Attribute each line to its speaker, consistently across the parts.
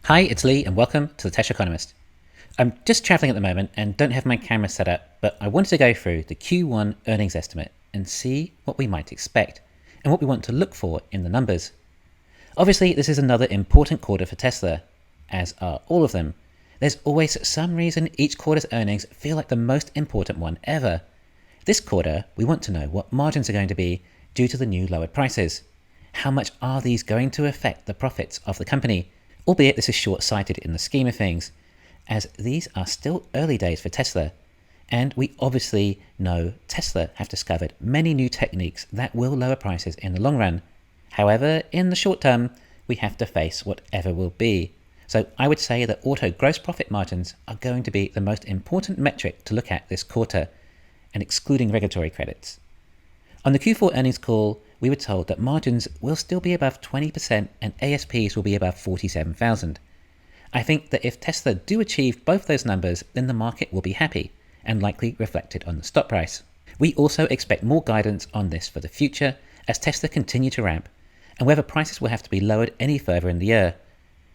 Speaker 1: Hi, it's Lee and welcome to the Tech Economist. I'm just traveling at the moment and don't have my camera set up, but I wanted to go through the Q1 earnings estimate and see what we might expect and what we want to look for in the numbers. Obviously, this is another important quarter for Tesla, as are all of them. There's always some reason each quarter's earnings feel like the most important one ever. This quarter, we want to know what margins are going to be due to the new lowered prices. How much are these going to affect the profits of the company? Albeit this is short-sighted in the scheme of things, as these are still early days for Tesla, and we obviously know Tesla have discovered many new techniques that will lower prices in the long run. However, in the short term, we have to face whatever will be. So I would say that auto gross profit margins are going to be the most important metric to look at this quarter, and excluding regulatory credits. On the Q4 earnings call, we were told that margins will still be above 20% and ASPs will be above 47,000. I think that if Tesla do achieve both those numbers, then the market will be happy and likely reflected on the stock price. We also expect more guidance on this for the future as Tesla continue to ramp, and whether prices will have to be lowered any further in the year.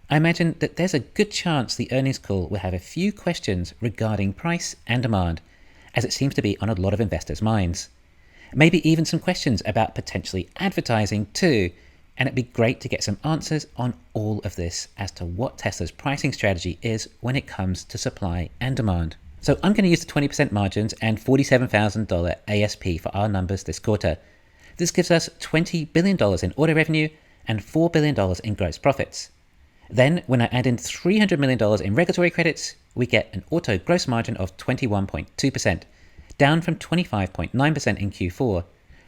Speaker 1: I imagine that there's a good chance the earnings call will have a few questions regarding price and demand, as it seems to be on a lot of investors' minds. Maybe even some questions about potentially advertising too, and it'd be great to get some answers on all of this as to what Tesla's pricing strategy is when it comes to supply and demand. So I'm going to use the 20% margins and $47,000 ASP for our numbers this quarter. This gives us $20 billion in auto revenue and $4 billion in gross profits. Then when I add in $300 million in regulatory credits, we get an auto gross margin of 21.2%. down from 25.9% in Q4,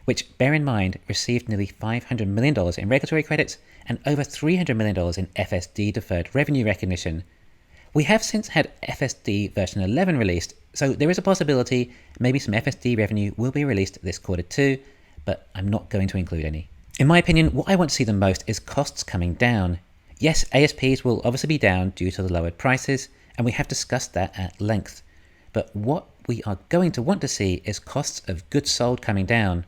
Speaker 1: which, bear in mind, received nearly $500 million in regulatory credits and over $300 million in FSD deferred revenue recognition. We have since had FSD version 11 released, so there is a possibility maybe some FSD revenue will be released this quarter too, but I'm not going to include any. In my opinion, what I want to see the most is costs coming down. Yes, ASPs will obviously be down due to the lowered prices, and we have discussed that at length. But what we are going to want to see is costs of goods sold coming down.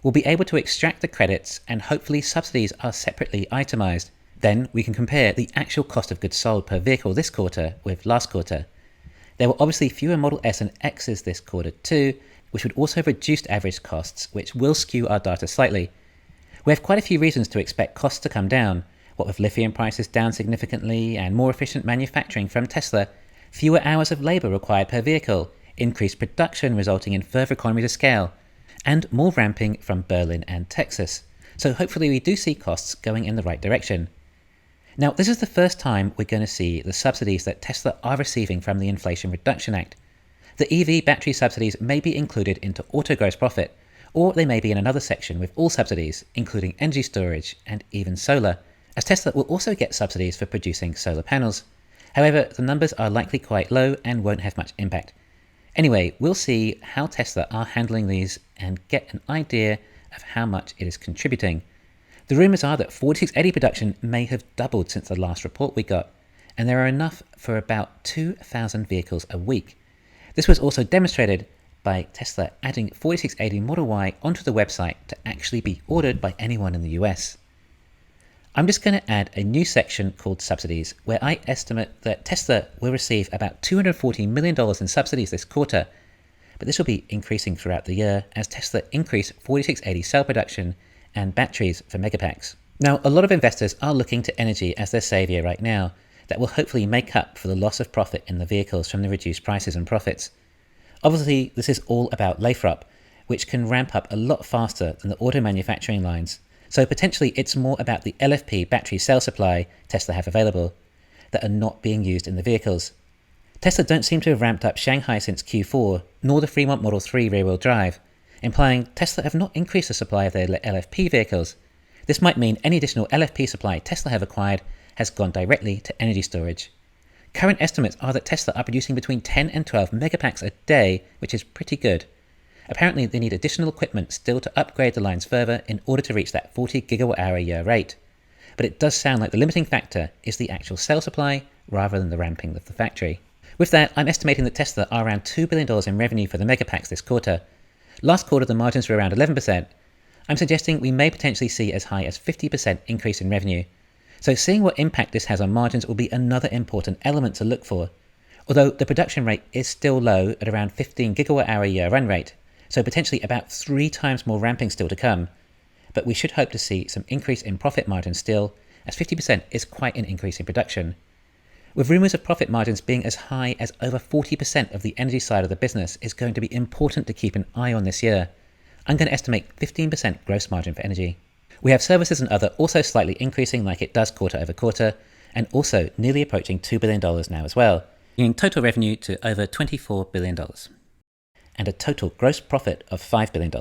Speaker 1: We'll be able to extract the credits and hopefully subsidies are separately itemized. Then we can compare the actual cost of goods sold per vehicle this quarter with last quarter. There were obviously fewer Model S and X's this quarter too, which would also have reduced average costs, which will skew our data slightly. We have quite a few reasons to expect costs to come down, what with lithium prices down significantly and more efficient manufacturing from Tesla, fewer hours of labor required per vehicle, increased production resulting in further economies of scale, and more ramping from Berlin and Texas. So hopefully we do see costs going in the right direction. Now, this is the first time we're going to see the subsidies that Tesla are receiving from the Inflation Reduction Act. The EV battery subsidies may be included into auto gross profit, or they may be in another section with all subsidies, including energy storage and even solar, as Tesla will also get subsidies for producing solar panels. However, the numbers are likely quite low and won't have much impact. Anyway, we'll see how Tesla are handling these and get an idea of how much it is contributing. The rumours are that 4680 production may have doubled since the last report we got, and there are enough for about 2,000 vehicles a week. This was also demonstrated by Tesla adding 4680 Model Y onto the website to actually be ordered by anyone in the US. I'm just going to add a new section called Subsidies, where I estimate that Tesla will receive about $240 million in subsidies this quarter, but this will be increasing throughout the year as Tesla increase 4680 cell production and batteries for Megapacks. Now, a lot of investors are looking to energy as their saviour right now, that will hopefully make up for the loss of profit in the vehicles from the reduced prices and profits. Obviously, this is all about Lathrop, which can ramp up a lot faster than the auto manufacturing lines. So potentially it's more about the LFP battery cell supply Tesla have available that are not being used in the vehicles. Tesla don't seem to have ramped up Shanghai since Q4, nor the Fremont Model 3 rear-wheel drive, implying Tesla have not increased the supply of their LFP vehicles. This might mean any additional LFP supply Tesla have acquired has gone directly to energy storage. Current estimates are that Tesla are producing between 10 and 12 megapacks a day, which is pretty good. Apparently they need additional equipment still to upgrade the lines further in order to reach that 40 gigawatt-hour a year rate. But it does sound like the limiting factor is the actual cell supply rather than the ramping of the factory. With that, I'm estimating that Tesla are around $2 billion in revenue for the Megapacks this quarter. Last quarter, the margins were around 11%. I'm suggesting we may potentially see as high as 50% increase in revenue. So seeing what impact this has on margins will be another important element to look for. Although the production rate is still low at around 15 gigawatt hour a year run rate, so potentially about 3 times more ramping still to come. But we should hope to see some increase in profit margins still, as 50% is quite an increase in production. With rumours of profit margins being as high as over 40% of the energy side of the business is going to be important to keep an eye on this year. I'm going to estimate 15% gross margin for energy. We have services and other also slightly increasing like it does quarter over quarter, and also nearly approaching $2 billion now as well, bringing total revenue to over $24 billion. And a total gross profit of $5 billion.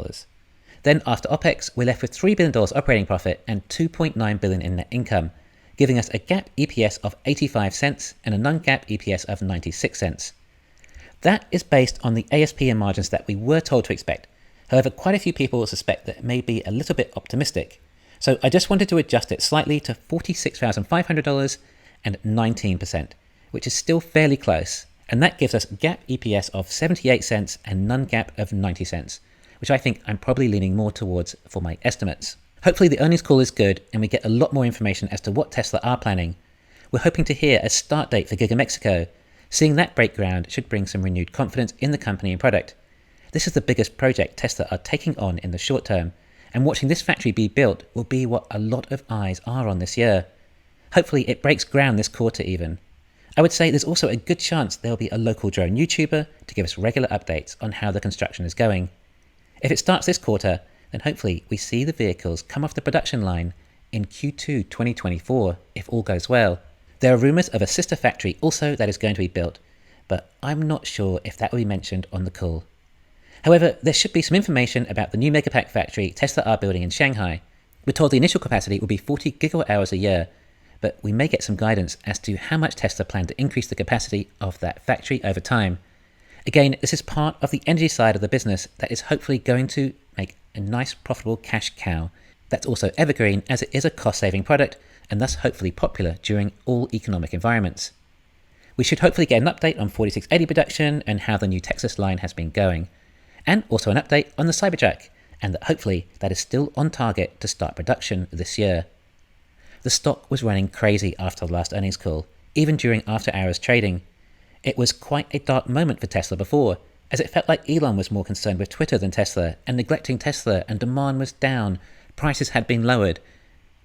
Speaker 1: Then after OPEX, we're left with $3 billion operating profit and $2.9 billion in net income, giving us a GAAP EPS of 85 cents and a non-GAAP EPS of 96 cents. That is based on the ASP and margins that we were told to expect. However, quite a few people suspect that it may be a little bit optimistic. So I just wanted to adjust it slightly to $46,500 and 19%, which is still fairly close. And that gives us GAAP EPS of 78 cents and non-GAAP of 90 cents, which I think I'm probably leaning more towards for my estimates. Hopefully the earnings call is good and we get a lot more information as to what Tesla are planning. We're hoping to hear a start date for Giga Mexico. Seeing that break ground should bring some renewed confidence in the company and product. This is the biggest project Tesla are taking on in the short term, and watching this factory be built will be what a lot of eyes are on this year. Hopefully it breaks ground this quarter even. I would say there's also a good chance there'll be a local drone YouTuber to give us regular updates on how the construction is going. If it starts this quarter, then hopefully we see the vehicles come off the production line in Q2 2024 if all goes well. There are rumours of a sister factory also that is going to be built, but I'm not sure if that will be mentioned on the call. However, there should be some information about the new Megapack factory Tesla are building in Shanghai. We're told the initial capacity will be 40 gigawatt hours a year, but we may get some guidance as to how much Tesla plan to increase the capacity of that factory over time. Again, this is part of the energy side of the business that is hopefully going to make a nice profitable cash cow that's also evergreen as it is a cost-saving product and thus hopefully popular during all economic environments. We should hopefully get an update on 4680 production and how the new Texas line has been going, and also an update on the Cybertruck, and that hopefully that is still on target to start production this year. The stock was running crazy after the last earnings call, even during after-hours trading. It was quite a dark moment for Tesla before, as it felt like Elon was more concerned with Twitter than Tesla and neglecting Tesla, and demand was down, prices had been lowered.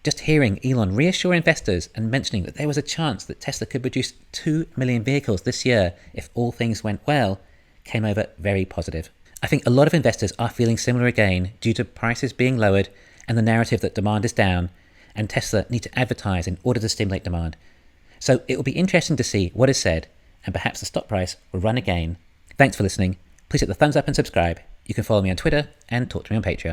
Speaker 1: Just hearing Elon reassure investors and mentioning that there was a chance that Tesla could produce 2 million vehicles this year if all things went well came over very positive. I think a lot of investors are feeling similar again due to prices being lowered and the narrative that demand is down, and Tesla need to advertise in order to stimulate demand. So it will be interesting to see what is said, and perhaps the stock price will run again. Thanks for listening. Please hit the thumbs up and subscribe. You can follow me on Twitter and talk to me on Patreon.